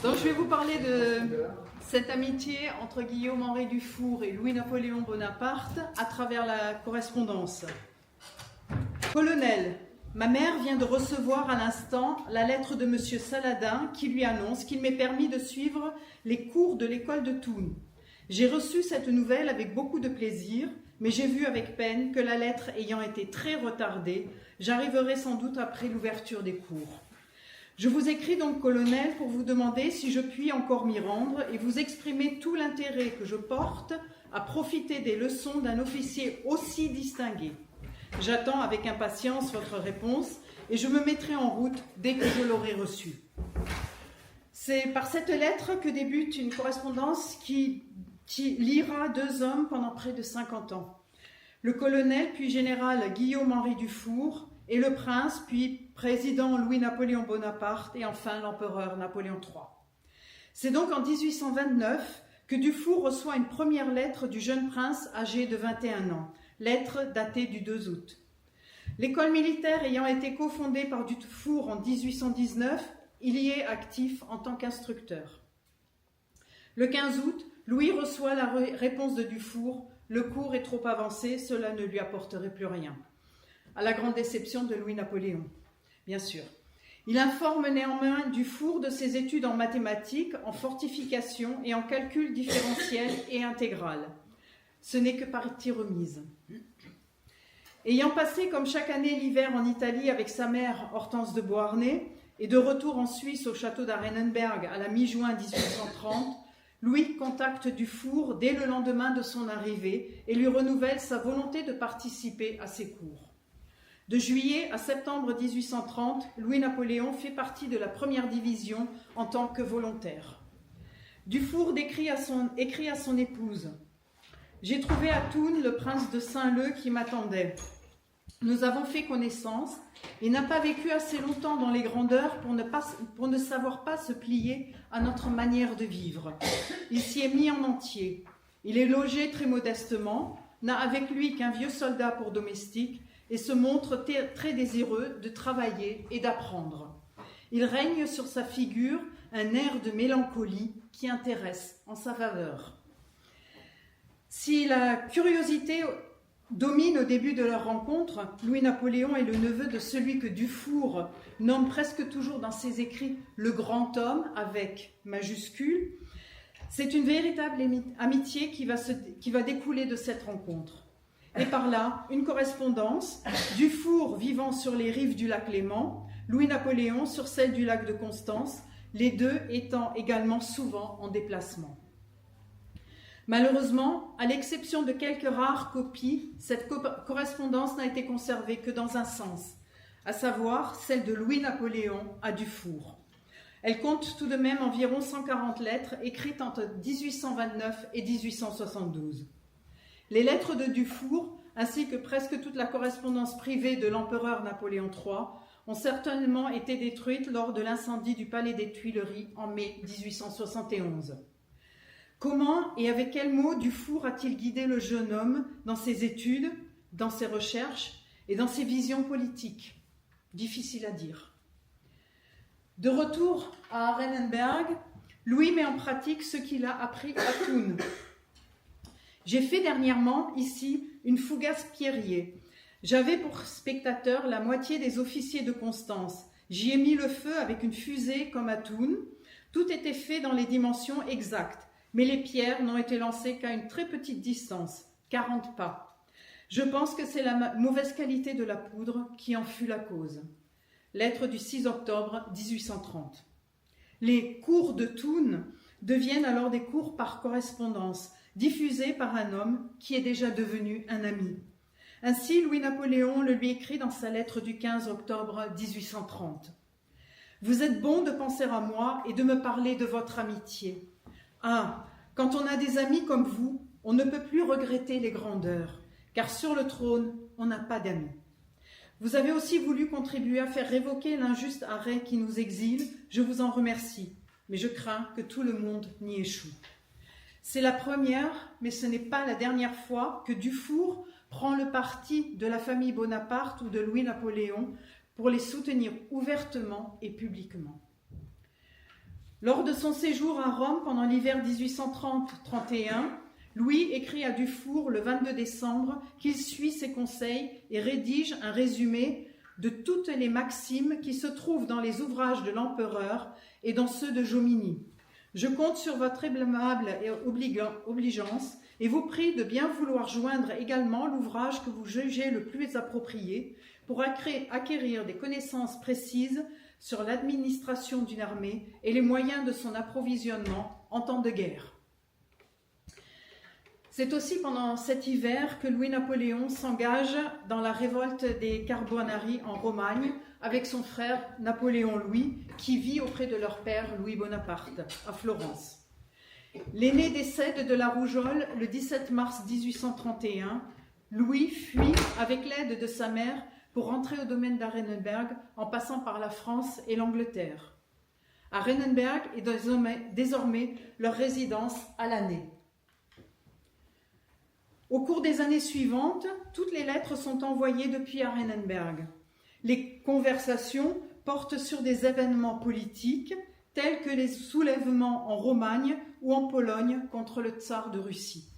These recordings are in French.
Donc je vais vous parler de cette amitié entre Guillaume-Henri Dufour et Louis-Napoléon Bonaparte à travers la correspondance. Colonel, ma mère vient de recevoir à l'instant la lettre de Monsieur Saladin qui lui annonce qu'il m'est permis de suivre les cours de l'école de Thun. J'ai reçu cette nouvelle avec beaucoup de plaisir, mais j'ai vu avec peine que la lettre ayant été très retardée, j'arriverai sans doute après l'ouverture des cours. Je vous écris donc, colonel, pour vous demander si je puis encore m'y rendre et vous exprimer tout l'intérêt que je porte à profiter des leçons d'un officier aussi distingué. J'attends avec impatience votre réponse et je me mettrai en route dès que je l'aurai reçue. C'est par cette lettre que débute une correspondance qui liera deux hommes pendant près de 50 ans. Le colonel puis général Guillaume-Henri Dufour et le prince puis président Louis-Napoléon Bonaparte et enfin l'empereur Napoléon III. C'est donc en 1829 que Dufour reçoit une première lettre du jeune prince âgé de 21 ans, lettre datée du 2 août. L'école militaire ayant été cofondée par Dufour en 1819, il y est actif en tant qu'instructeur. Le 15 août, Louis reçoit la réponse de Dufour « Le cours est trop avancé, cela ne lui apporterait plus rien », à la grande déception de Louis-Napoléon, bien sûr. Il informe néanmoins Dufour de ses études en mathématiques, en fortification et en calcul différentiel et intégral. Ce n'est que partie remise. Ayant passé comme chaque année l'hiver en Italie avec sa mère Hortense de Beauharnais et de retour en Suisse au château d'Arenenberg à la mi-juin 1830, Louis contacte Dufour dès le lendemain de son arrivée et lui renouvelle sa volonté de participer à ses cours. De juillet à septembre 1830, Louis-Napoléon fait partie de la première division en tant que volontaire. Dufour écrit à son épouse « J'ai trouvé à Thun le prince de Saint-Leu qui m'attendait. Nous avons fait connaissance et n'a pas vécu assez longtemps dans les grandeurs pour ne savoir pas se plier à notre manière de vivre. Il s'y est mis en entier. Il est logé très modestement, n'a avec lui qu'un vieux soldat pour domestique et se montre très désireux de travailler et d'apprendre. Il règne sur sa figure un air de mélancolie qui intéresse en sa faveur. Si la curiosité domine au début de leur rencontre, Louis-Napoléon est le neveu de celui que Dufour nomme presque toujours dans ses écrits « le grand homme » avec majuscule. C'est une véritable amitié qui va découler de cette rencontre. Et par là, une correspondance, Dufour vivant sur les rives du lac Léman, Louis-Napoléon sur celle du lac de Constance, les deux étant également souvent en déplacement. Malheureusement, à l'exception de quelques rares copies, cette correspondance n'a été conservée que dans un sens, à savoir celle de Louis-Napoléon à Dufour. Elle compte tout de même environ 140 lettres écrites entre 1829 et 1872. Les lettres de Dufour, ainsi que presque toute la correspondance privée de l'empereur Napoléon III, ont certainement été détruites lors de l'incendie du palais des Tuileries en mai 1871. Comment et avec quels mots Dufour a-t-il guidé le jeune homme dans ses études, dans ses recherches et dans ses visions politiques? Difficile à dire. De retour à Arenenberg, Louis met en pratique ce qu'il a appris à Thun. J'ai fait dernièrement ici une fougasse Pierrier. J'avais pour spectateur la moitié des officiers de Constance. J'y ai mis le feu avec une fusée comme à Thun. Tout était fait dans les dimensions exactes, mais les pierres n'ont été lancées qu'à une très petite distance, 40 pas. Je pense que c'est la mauvaise qualité de la poudre qui en fut la cause. Lettre du 6 octobre 1830. Les cours de Thun deviennent alors des cours par correspondance, diffusés par un homme qui est déjà devenu un ami. Ainsi, Louis-Napoléon le lui écrit dans sa lettre du 15 octobre 1830. « Vous êtes bon de penser à moi et de me parler de votre amitié. Ah, quand on a des amis comme vous, on ne peut plus regretter les grandeurs, car sur le trône, on n'a pas d'amis. Vous avez aussi voulu contribuer à faire révoquer l'injuste arrêt qui nous exile, je vous en remercie, mais je crains que tout le monde n'y échoue. » C'est la première, mais ce n'est pas la dernière fois que Dufour prend le parti de la famille Bonaparte ou de Louis-Napoléon pour les soutenir ouvertement et publiquement. Lors de son séjour à Rome pendant l'hiver 1830-31, Louis écrit à Dufour le 22 décembre qu'il suit ses conseils et rédige un résumé de toutes les maximes qui se trouvent dans les ouvrages de l'empereur et dans ceux de Jomini. Je compte sur votre aimable obligeance et vous prie de bien vouloir joindre également l'ouvrage que vous jugez le plus approprié pour acquérir des connaissances précises sur l'administration d'une armée et les moyens de son approvisionnement en temps de guerre. C'est aussi pendant cet hiver que Louis-Napoléon s'engage dans la révolte des Carbonari en Romagne avec son frère Napoléon-Louis qui vit auprès de leur père Louis Bonaparte à Florence. L'aîné décède de la rougeole le 17 mars 1831. Louis fuit avec l'aide de sa mère pour rentrer au domaine d'Arenenberg en passant par la France et l'Angleterre. Arenenberg est désormais leur résidence à l'année. Au cours des années suivantes, toutes les lettres sont envoyées depuis Arenenberg. Les conversations portent sur des événements politiques tels que les soulèvements en Romagne ou en Pologne contre le tsar de Russie.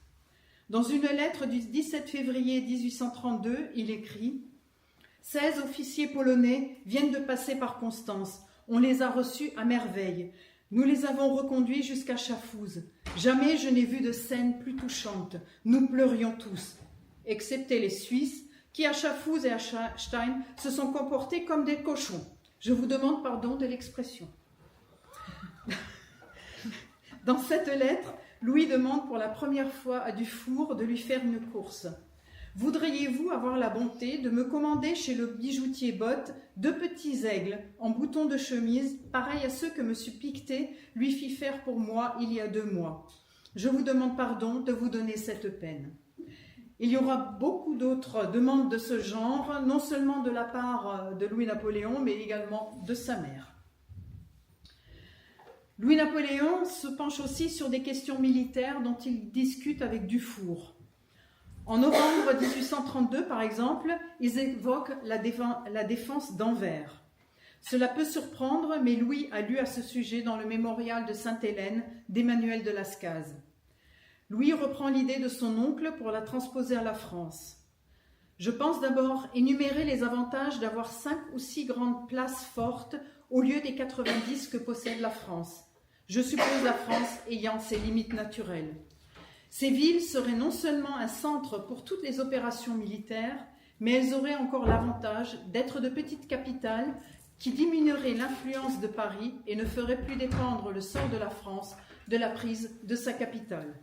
Dans une lettre du 17 février 1832, il écrit « 16 officiers polonais viennent de passer par Constance. On les a reçus à merveille. Nous les avons reconduits jusqu'à Schaffhouse. Jamais je n'ai vu de scène plus touchante. Nous pleurions tous, excepté les Suisses, qui à Schaffhouse et à Stein se sont comportés comme des cochons. Je vous demande pardon de l'expression. » Dans cette lettre, Louis demande pour la première fois à Dufour de lui faire une course. « Voudriez-vous avoir la bonté de me commander chez le bijoutier Bott 2 petits aigles en boutons de chemise, pareils à ceux que M. Pictet lui fit faire pour moi il y a 2 mois. Je vous demande pardon de vous donner cette peine. » Il y aura beaucoup d'autres demandes de ce genre, non seulement de la part de Louis-Napoléon, mais également de sa mère. Louis-Napoléon se penche aussi sur des questions militaires dont il discute avec Dufour. En novembre 1832, par exemple, ils évoquent la défense d'Anvers. Cela peut surprendre, mais Louis a lu à ce sujet dans le mémorial de Sainte-Hélène d'Emmanuel de Lascaz. Louis reprend l'idée de son oncle pour la transposer à la France. Je pense d'abord énumérer les avantages d'avoir 5 ou 6 grandes places fortes au lieu des 90 que possède la France. Je suppose la France ayant ses limites naturelles. Ces villes seraient non seulement un centre pour toutes les opérations militaires, mais elles auraient encore l'avantage d'être de petites capitales qui diminueraient l'influence de Paris et ne feraient plus dépendre le sort de la France de la prise de sa capitale.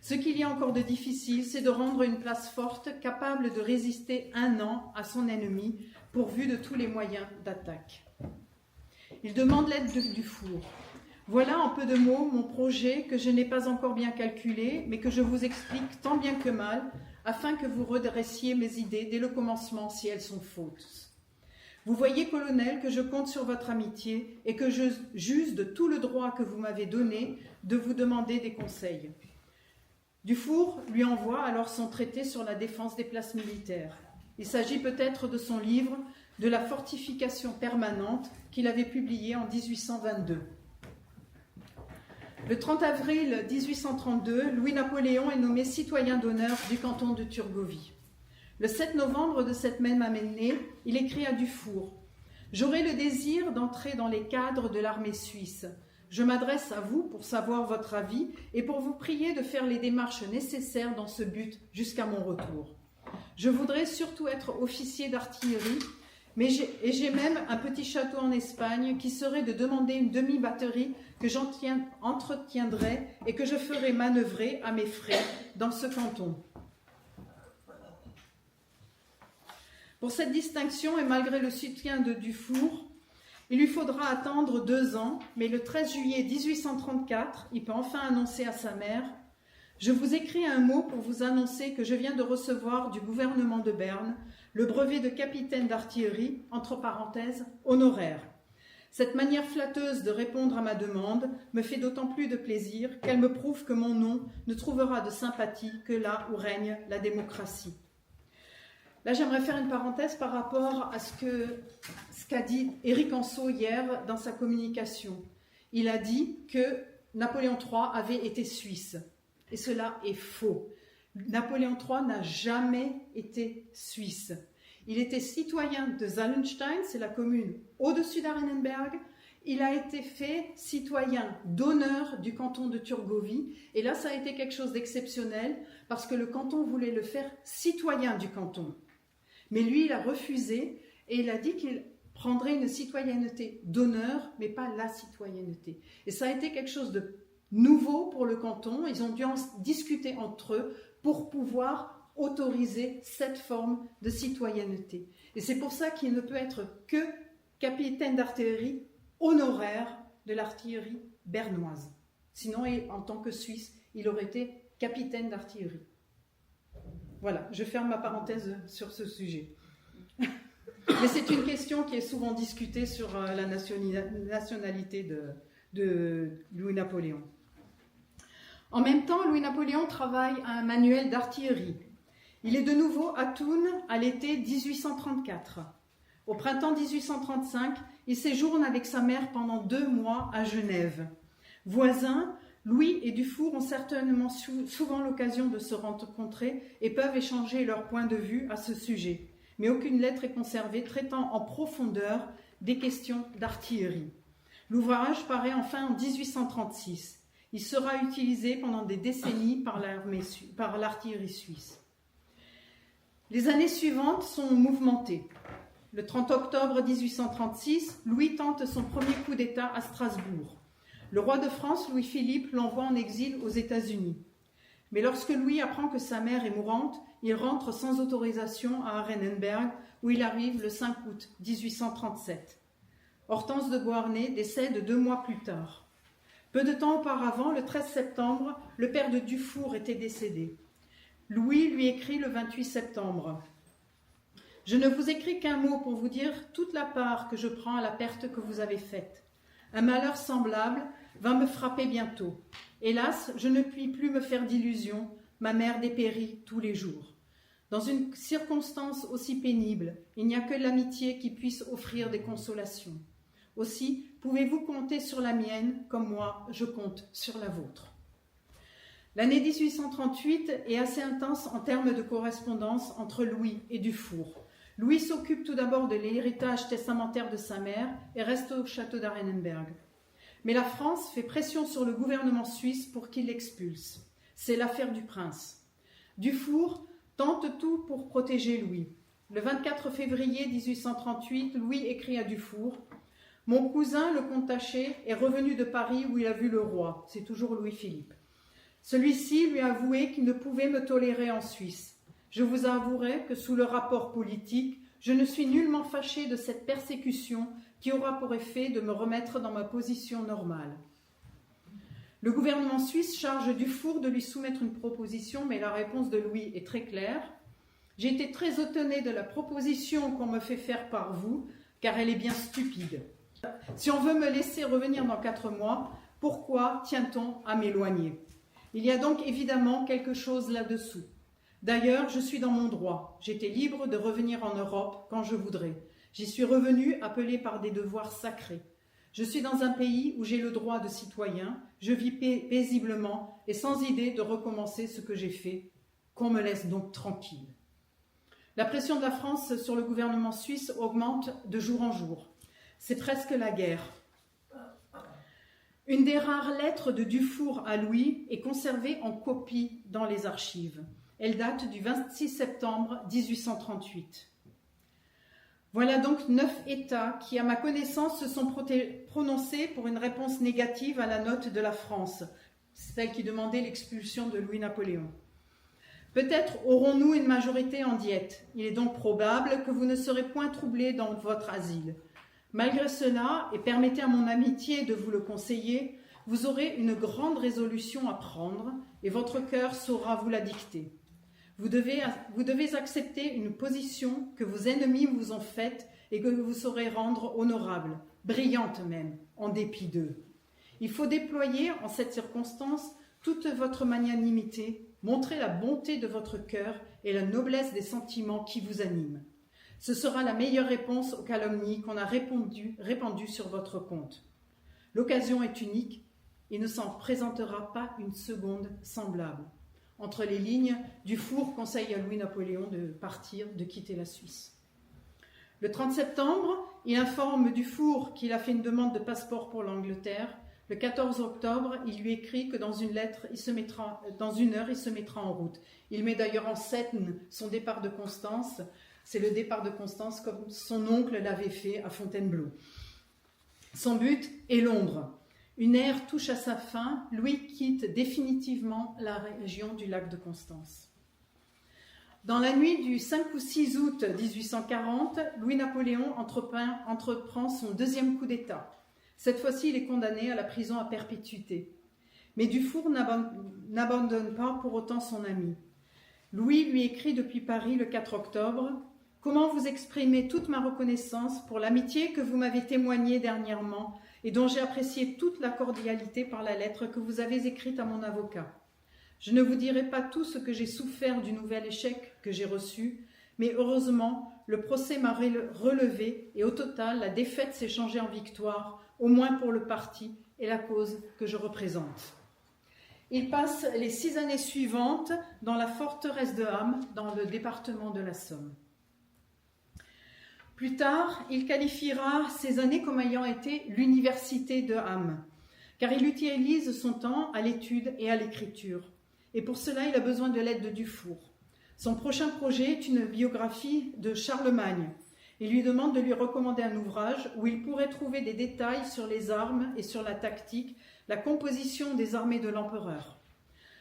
Ce qu'il y a encore de difficile, c'est de rendre une place forte capable de résister 1 an à son ennemi, pourvu de tous les moyens d'attaque. Il demande l'aide de Dufour. Voilà en peu de mots mon projet que je n'ai pas encore bien calculé, mais que je vous explique tant bien que mal, afin que vous redressiez mes idées dès le commencement si elles sont fausses. Vous voyez, colonel, que je compte sur votre amitié et que je j'use de tout le droit que vous m'avez donné de vous demander des conseils. Dufour lui envoie alors son traité sur la défense des places militaires. Il s'agit peut-être de son livre « De la fortification permanente » qu'il avait publié en 1822. Le 30 avril 1832, Louis-Napoléon est nommé citoyen d'honneur du canton de Turgovie. Le 7 novembre de cette même année, il écrit à Dufour « J'aurai le désir d'entrer dans les cadres de l'armée suisse. Je m'adresse à vous pour savoir votre avis et pour vous prier de faire les démarches nécessaires dans ce but jusqu'à mon retour. Je voudrais surtout être officier d'artillerie, mais j'ai même un petit château en Espagne qui serait de demander une demi-batterie que j'entretiendrai et que je ferai manœuvrer à mes frais dans ce canton. » Pour cette distinction et malgré le soutien de Dufour, il lui faudra attendre 2 ans, mais le 13 juillet 1834, il peut enfin annoncer à sa mère « Je vous écris un mot pour vous annoncer que je viens de recevoir du gouvernement de Berne le brevet de capitaine d'artillerie, entre parenthèses, honoraire. Cette manière flatteuse de répondre à ma demande me fait d'autant plus de plaisir qu'elle me prouve que mon nom ne trouvera de sympathie que là où règne la démocratie. » Là, j'aimerais faire une parenthèse par rapport à ce qu'a dit Éric Anceau hier dans sa communication. il a dit que Napoléon III avait été suisse. Et cela est faux. Napoléon III n'a jamais été suisse. Il était citoyen de Sallenstein, c'est la commune au-dessus d'Arenenberg. Il a été fait citoyen d'honneur du canton de Turgovie. Et là, ça a été quelque chose d'exceptionnel parce que le canton voulait le faire citoyen du canton. Mais lui, il a refusé et il a dit qu'il prendrait une citoyenneté d'honneur, mais pas la citoyenneté. Et ça a été quelque chose de nouveau pour le canton. Ils ont dû en discuter entre eux pour pouvoir autoriser cette forme de citoyenneté. Et c'est pour ça qu'il ne peut être que capitaine d'artillerie honoraire de l'artillerie bernoise. Sinon, en tant que Suisse, il aurait été capitaine d'artillerie. Voilà, je ferme ma parenthèse sur ce sujet. Mais c'est une question qui est souvent discutée sur la nationalité de Louis-Napoléon. En même temps, Louis-Napoléon travaille à un manuel d'artillerie. Il est de nouveau à Thun à l'été 1834. Au printemps 1835, il séjourne avec sa mère pendant 2 mois à Genève. Voisins, Louis et Dufour ont certainement souvent l'occasion de se rencontrer et peuvent échanger leurs points de vue à ce sujet. Mais aucune lettre est conservée traitant en profondeur des questions d'artillerie. L'ouvrage paraît enfin en 1836. Il sera utilisé pendant des décennies par l'artillerie suisse. Les années suivantes sont mouvementées. Le 30 octobre 1836, Louis tente son premier coup d'État à Strasbourg. Le roi de France, Louis-Philippe, l'envoie en exil aux États-Unis. Mais lorsque Louis apprend que sa mère est mourante, il rentre sans autorisation à Arenenberg, où il arrive le 5 août 1837. Hortense de Beauharnais décède 2 mois plus tard. Peu de temps auparavant, le 13 septembre, le père de Dufour était décédé. Louis lui écrit le 28 septembre. « Je ne vous écris qu'un mot pour vous dire toute la part que je prends à la perte que vous avez faite. Un malheur semblable va me frapper bientôt. Hélas, je ne puis plus me faire d'illusions, ma mère dépérit tous les jours. Dans une circonstance aussi pénible, il n'y a que l'amitié qui puisse offrir des consolations. Aussi, pouvez-vous compter sur la mienne, comme moi, je compte sur la vôtre. » L'année 1838 est assez intense en termes de correspondance entre Louis et Dufour. Louis s'occupe tout d'abord de l'héritage testamentaire de sa mère et reste au château d'Arenenberg. Mais la France fait pression sur le gouvernement suisse pour qu'il l'expulse. C'est l'affaire du prince. Dufour tente tout pour protéger Louis. Le 24 février 1838, Louis écrit à Dufour « Mon cousin, le comte Taché, est revenu de Paris où il a vu le roi. » C'est toujours Louis-Philippe. Celui-ci lui a avoué qu'il ne pouvait me tolérer en Suisse. Je vous avouerai que sous le rapport politique, je ne suis nullement fâché de cette persécution qui aura pour effet de me remettre dans ma position normale. Le gouvernement suisse charge Dufour de lui soumettre une proposition, mais la réponse de Louis est très claire. « J'ai été très étonné de la proposition qu'on me fait faire par vous, car elle est bien stupide. Si on veut me laisser revenir dans 4 mois, pourquoi tient-on à m'éloigner ? Il y a donc évidemment quelque chose là-dessous. D'ailleurs, je suis dans mon droit. J'étais libre de revenir en Europe quand je voudrais. J'y suis revenu appelé par des devoirs sacrés. Je suis dans un pays où j'ai le droit de citoyen, je vis paisiblement et sans idée de recommencer ce que j'ai fait. Qu'on me laisse donc tranquille. » La pression de la France sur le gouvernement suisse augmente de jour en jour. C'est presque la guerre. Une des rares lettres de Dufour à Louis est conservée en copie dans les archives. Elle date du 26 septembre 1838. Voilà donc 9 États qui, à ma connaissance, se sont prononcés pour une réponse négative à la note de la France, celle qui demandait l'expulsion de Louis-Napoléon. Peut-être aurons-nous une majorité en diète. Il est donc probable que vous ne serez point troublés dans votre asile. Malgré cela, et permettez à mon amitié de vous le conseiller, vous aurez une grande résolution à prendre et votre cœur saura vous la dicter. Vous devez accepter une position que vos ennemis vous ont faite et que vous saurez rendre honorable, brillante même, en dépit d'eux. Il faut déployer en cette circonstance toute votre magnanimité, montrer la bonté de votre cœur et la noblesse des sentiments qui vous animent. Ce sera la meilleure réponse aux calomnies qu'on a répandues sur votre compte. L'occasion est unique, il ne s'en présentera pas une seconde semblable. Entre les lignes, Dufour conseille à Louis-Napoléon de partir, de quitter la Suisse. Le 30 septembre, il informe Dufour qu'il a fait une demande de passeport pour l'Angleterre. Le 14 octobre, il lui écrit que dans une heure, il se mettra en route. Il met d'ailleurs en scène son départ de Constance. C'est le départ de Constance comme son oncle l'avait fait à Fontainebleau. Son but est Londres. Une ère touche à sa fin. Louis quitte définitivement la région du lac de Constance. Dans la nuit du 5 ou 6 août 1840, Louis-Napoléon entreprend son deuxième coup d'État. Cette fois-ci, il est condamné à la prison à perpétuité. Mais Dufour n'abandonne pas pour autant son ami. Louis lui écrit depuis Paris le 4 octobre « Comment vous exprimer toute ma reconnaissance pour l'amitié que vous m'avez témoignée dernièrement et dont j'ai apprécié toute la cordialité par la lettre que vous avez écrite à mon avocat. Je ne vous dirai pas tout ce que j'ai souffert du nouvel échec que j'ai reçu, mais heureusement, le procès m'a relevé et au total, la défaite s'est changée en victoire, au moins pour le parti et la cause que je représente. » Il passe les 6 années suivantes dans la forteresse de Ham, dans le département de la Somme. Plus tard, il qualifiera ces années comme ayant été l'université de Ham, car il utilise son temps à l'étude et à l'écriture. Et pour cela, il a besoin de l'aide de Dufour. Son prochain projet est une biographie de Charlemagne. Il lui demande de lui recommander un ouvrage où il pourrait trouver des détails sur les armes et sur la tactique, la composition des armées de l'empereur.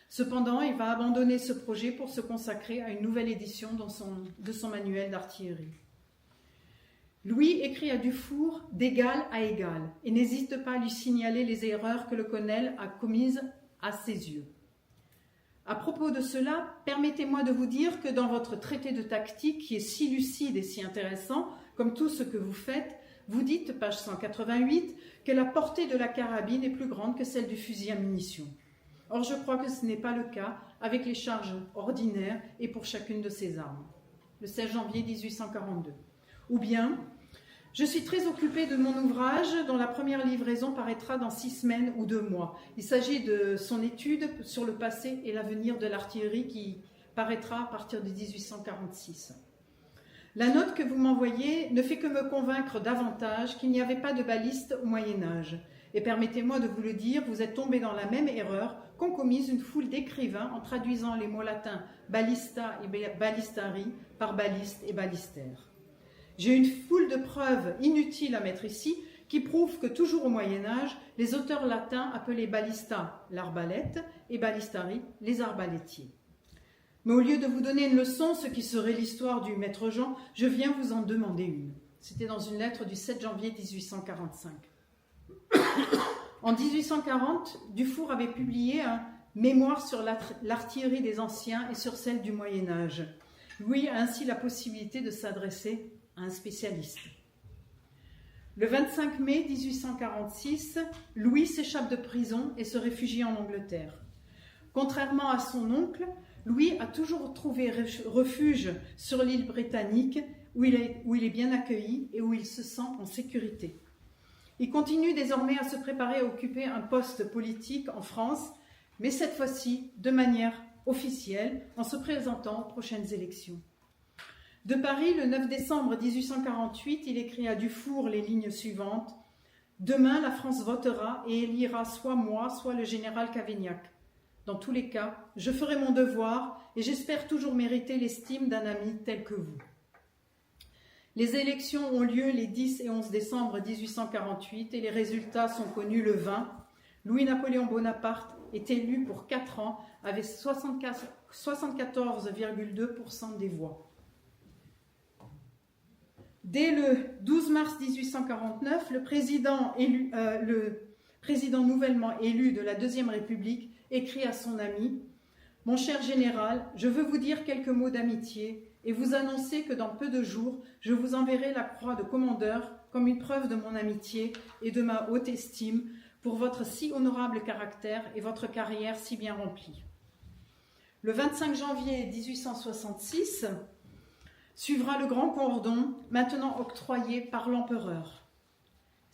Cependant, il va abandonner ce projet pour se consacrer à une nouvelle édition de son manuel d'artillerie. Louis écrit à Dufour d'égal à égal et n'hésite pas à lui signaler les erreurs que le colonel a commises à ses yeux. À propos de cela, permettez-moi de vous dire que dans votre traité de tactique, qui est si lucide et si intéressant, comme tout ce que vous faites, vous dites, page 188, que la portée de la carabine est plus grande que celle du fusil à munitions. Or, je crois que ce n'est pas le cas avec les charges ordinaires et pour chacune de ces armes. Le 16 janvier 1842. Ou bien, je suis très occupée de mon ouvrage dont la première livraison paraîtra dans 6 semaines ou 2 mois. Il s'agit de son étude sur le passé et l'avenir de l'artillerie qui paraîtra à partir de 1846. La note que vous m'envoyez ne fait que me convaincre davantage qu'il n'y avait pas de baliste au Moyen-Âge. Et permettez-moi de vous le dire, vous êtes tombé dans la même erreur qu'ont commise une foule d'écrivains en traduisant les mots latins ballista et ballistari par baliste et ballistère. J'ai une foule de preuves inutiles à mettre ici qui prouvent que toujours au Moyen-Âge, les auteurs latins appelaient ballista l'arbalète et ballistari les arbalétiers. Mais au lieu de vous donner une leçon, ce qui serait l'histoire du maître Jean, je viens vous en demander une. C'était dans une lettre du 7 janvier 1845. En 1840, Dufour avait publié un mémoire sur l'artillerie des anciens et sur celle du Moyen-Âge. Louis a ainsi la possibilité de s'adresser à un spécialiste. Le 25 mai 1846, Louis s'échappe de prison et se réfugie en Angleterre. Contrairement à son oncle, Louis a toujours trouvé refuge sur l'île britannique où il est bien accueilli et où il se sent en sécurité. Il continue désormais à se préparer à occuper un poste politique en France, mais cette fois-ci de manière officielle en se présentant aux prochaines élections. De Paris, le 9 décembre 1848, il écrit à Dufour les lignes suivantes. « Demain, la France votera et élira soit moi, soit le général Cavaignac. Dans tous les cas, je ferai mon devoir et j'espère toujours mériter l'estime d'un ami tel que vous. » Les élections ont lieu les 10 et 11 décembre 1848 et les résultats sont connus le 20. Louis-Napoléon Bonaparte est élu pour 4 ans avec 74,2% des voix. Dès le 12 mars 1849, le président nouvellement élu de la Deuxième République écrit à son ami « Mon cher général, je veux vous dire quelques mots d'amitié et vous annoncer que dans peu de jours, je vous enverrai la croix de commandeur comme une preuve de mon amitié et de ma haute estime pour votre si honorable caractère et votre carrière si bien remplie. » Le 25 janvier 1866, suivra le grand cordon, maintenant octroyé par l'empereur.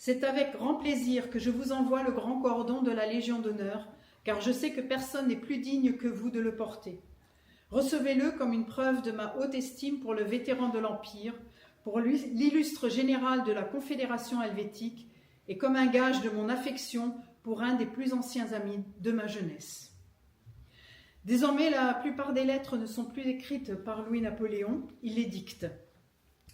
C'est avec grand plaisir que je vous envoie le grand cordon de la Légion d'honneur, car je sais que personne n'est plus digne que vous de le porter. Recevez-le comme une preuve de ma haute estime pour le vétéran de l'Empire, pour l'illustre général de la Confédération helvétique et comme un gage de mon affection pour un des plus anciens amis de ma jeunesse. Désormais, la plupart des lettres ne sont plus écrites par Louis-Napoléon, il les dicte.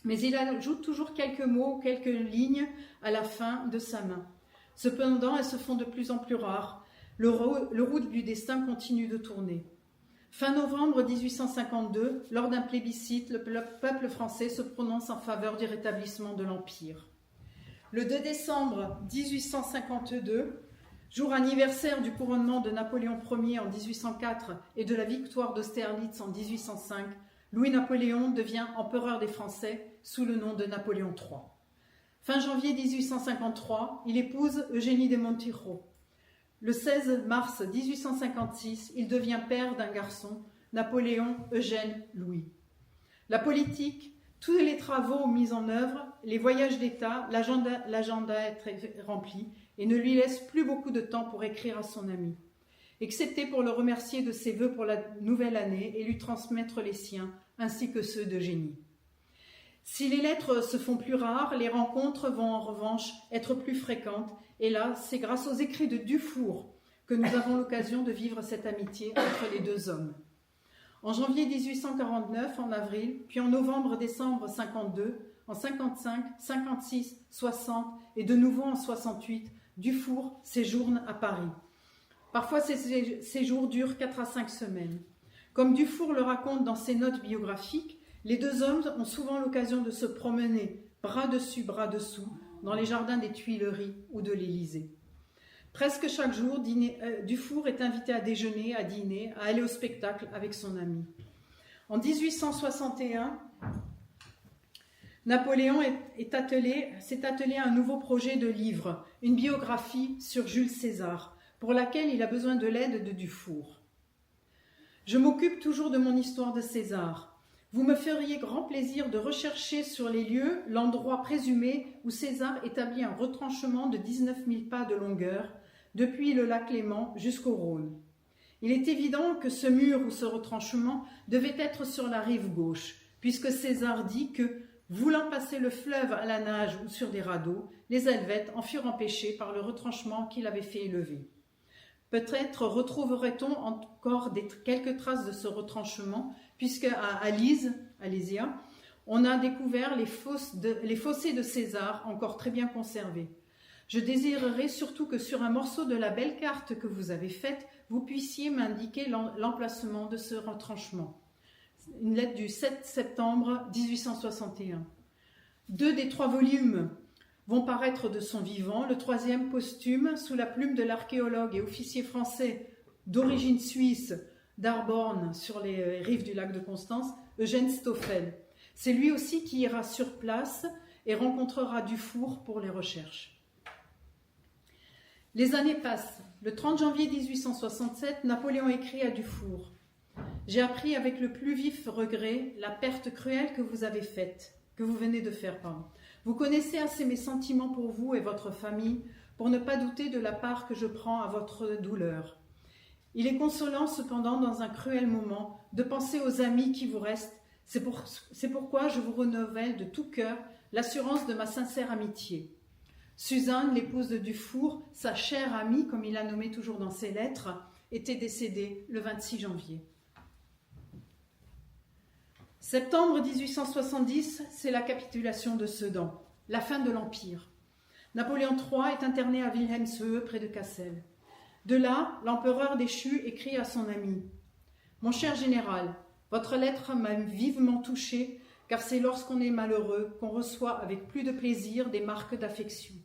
Mais il ajoute toujours quelques mots, quelques lignes à la fin de sa main. Cependant, elles se font de plus en plus rares. Le roue du destin continue de tourner. Fin novembre 1852, lors d'un plébiscite, le peuple français se prononce en faveur du rétablissement de l'Empire. Le 2 décembre 1852, jour anniversaire du couronnement de Napoléon Ier en 1804 et de la victoire d'Austerlitz en 1805, Louis-Napoléon devient empereur des Français sous le nom de Napoléon III. Fin janvier 1853, il épouse Eugénie de Montijo. Le 16 mars 1856, il devient père d'un garçon, Napoléon Eugène Louis. La politique, tous les travaux mis en œuvre, les voyages d'État, l'agenda est rempli et ne lui laisse plus beaucoup de temps pour écrire à son ami, excepté pour le remercier de ses vœux pour la nouvelle année et lui transmettre les siens, ainsi que ceux d'Eugénie. Si les lettres se font plus rares, les rencontres vont en revanche être plus fréquentes, et là, c'est grâce aux écrits de Dufour que nous avons l'occasion de vivre cette amitié entre les deux hommes. En janvier 1849, en avril, puis en novembre-décembre 52, en 55, 56, 60 et de nouveau en 68, Dufour séjourne à Paris. Parfois, ces séjours durent 4 à 5 semaines. Comme Dufour le raconte dans ses notes biographiques, les deux hommes ont souvent l'occasion de se promener, bras dessus, bras dessous, dans les jardins des Tuileries ou de l'Élysée. Presque chaque jour, Dufour est invité à déjeuner, à dîner, à aller au spectacle avec son ami. En 1861, Napoléon s'est attelé à un nouveau projet de livre, une biographie sur Jules César, pour laquelle il a besoin de l'aide de Dufour. Je m'occupe toujours de mon histoire de César. Vous me feriez grand plaisir de rechercher sur les lieux l'endroit présumé où César établit un retranchement de 19 000 pas de longueur, depuis le lac Léman jusqu'au Rhône. Il est évident que ce mur ou ce retranchement devait être sur la rive gauche, puisque César dit que, voulant passer le fleuve à la nage ou sur des radeaux, les Helvètes en furent empêchés par le retranchement qu'il avait fait élever. Peut-être retrouverait-on encore quelques traces de ce retranchement, puisque à Alésia, on a découvert les fossés de César encore très bien conservés. Je désirerais surtout que sur un morceau de la belle carte que vous avez faite, vous puissiez m'indiquer l'emplacement de ce retranchement. Une lettre du 7 septembre 1861. 2 des 3 volumes vont paraître de son vivant, le 3e posthume, sous la plume de l'archéologue et officier français d'origine suisse d'Arborn, sur les rives du lac de Constance, Eugène Stoffel. C'est lui aussi qui ira sur place et rencontrera Dufour pour les recherches. Les années passent. Le 30 janvier 1867, Napoléon écrit à Dufour. « J'ai appris avec le plus vif regret la perte cruelle que vous venez de faire. Vous connaissez assez mes sentiments pour vous et votre famille pour ne pas douter de la part que je prends à votre douleur. Il est consolant cependant dans un cruel moment de penser aux amis qui vous restent. C'est pourquoi je vous renouvelle de tout cœur l'assurance de ma sincère amitié. Suzanne, l'épouse de Dufour, sa chère amie, comme il la nommait toujours dans ses lettres, était décédée le 26 janvier. Septembre 1870, c'est la capitulation de Sedan, la fin de l'Empire. Napoléon III est interné à Wilhelmshöhe, près de Cassel. De là, l'empereur déchu écrit à son ami « Mon cher général, votre lettre m'a vivement touché, car c'est lorsqu'on est malheureux qu'on reçoit avec plus de plaisir des marques d'affection.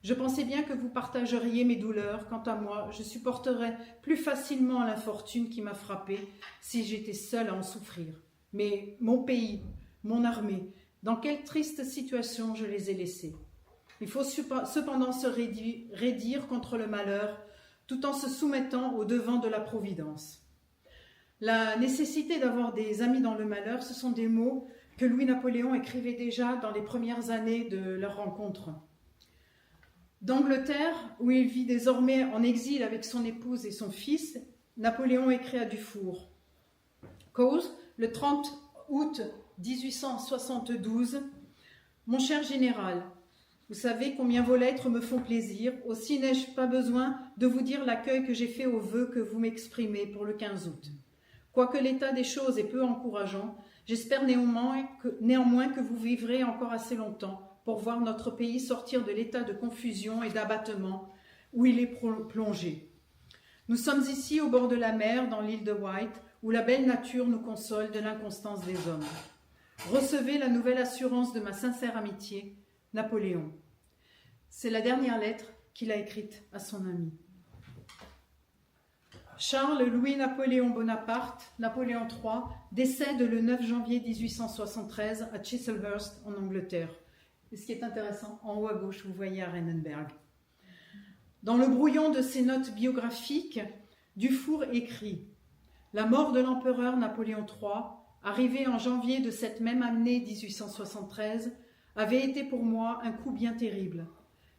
Je pensais bien que vous partageriez mes douleurs. Quant à moi, je supporterais plus facilement l'infortune qui m'a frappé si j'étais seul à en souffrir. Mais mon pays, mon armée, dans quelle triste situation je les ai laissés. Il faut cependant se raidir contre le malheur, tout en se soumettant au devant de la Providence. La nécessité d'avoir des amis dans le malheur, ce sont des mots que Louis-Napoléon écrivait déjà dans les premières années de leur rencontre. D'Angleterre, où il vit désormais en exil avec son épouse et son fils, Napoléon écrit à Dufour. Cause, le 30 août 1872, « Mon cher général, vous savez combien vos lettres me font plaisir, aussi n'ai-je pas besoin de vous dire l'accueil que j'ai fait aux vœux que vous m'exprimez pour le 15 août. Quoique l'état des choses est peu encourageant, j'espère néanmoins que vous vivrez encore assez longtemps pour voir notre pays sortir de l'état de confusion et d'abattement où il est plongé. Nous sommes ici au bord de la mer, dans l'île de Wight, où la belle nature nous console de l'inconstance des hommes. Recevez la nouvelle assurance de ma sincère amitié, Napoléon. » C'est la dernière lettre qu'il a écrite à son ami. Charles Louis-Napoléon Bonaparte, Napoléon III, décède le 9 janvier 1873 à Chislehurst, en Angleterre. Et ce qui est intéressant, en haut à gauche, vous voyez Arenenberg. Dans le brouillon de ses notes biographiques, Dufour écrit « La mort de l'empereur Napoléon III, arrivée en janvier de cette même année 1873, avait été pour moi un coup bien terrible.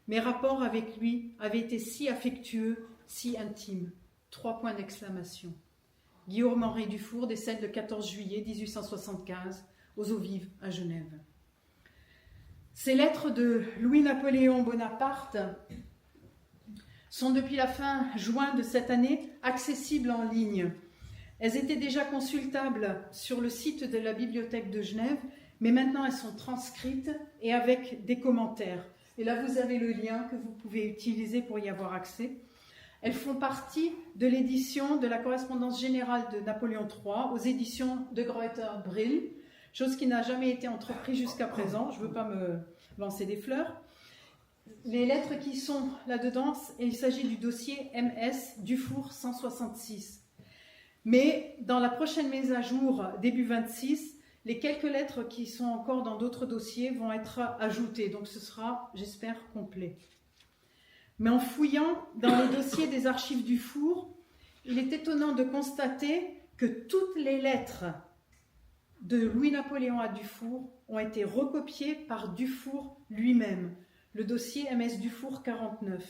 Mes rapports avec lui avaient été si affectueux, si intimes. » 3 points d'exclamation. Guillaume-Henri Dufour décède le 14 juillet 1875 aux Eaux Vives à Genève. Ces lettres de Louis-Napoléon Bonaparte sont depuis la fin juin de cette année accessibles en ligne. Elles étaient déjà consultables sur le site de la Bibliothèque de Genève, mais maintenant elles sont transcrites et avec des commentaires. Et là, vous avez le lien que vous pouvez utiliser pour y avoir accès. Elles font partie de l'édition de la correspondance générale de Napoléon III aux éditions de Gruyter Brill, chose qui n'a jamais été entreprise jusqu'à présent. Je ne veux pas me lancer des fleurs. Les lettres qui sont là-dedans, il s'agit du dossier MS Dufour 166. Mais dans la prochaine mise à jour, début 26, les quelques lettres qui sont encore dans d'autres dossiers vont être ajoutées. Donc ce sera, j'espère, complet. Mais en fouillant dans les dossiers des archives Dufour, il est étonnant de constater que toutes les lettres de Louis-Napoléon à Dufour ont été recopiées par Dufour lui-même, le dossier MS Dufour 49.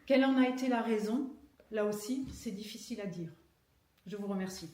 Quelle en a été la raison? Là aussi, c'est difficile à dire. Je vous remercie.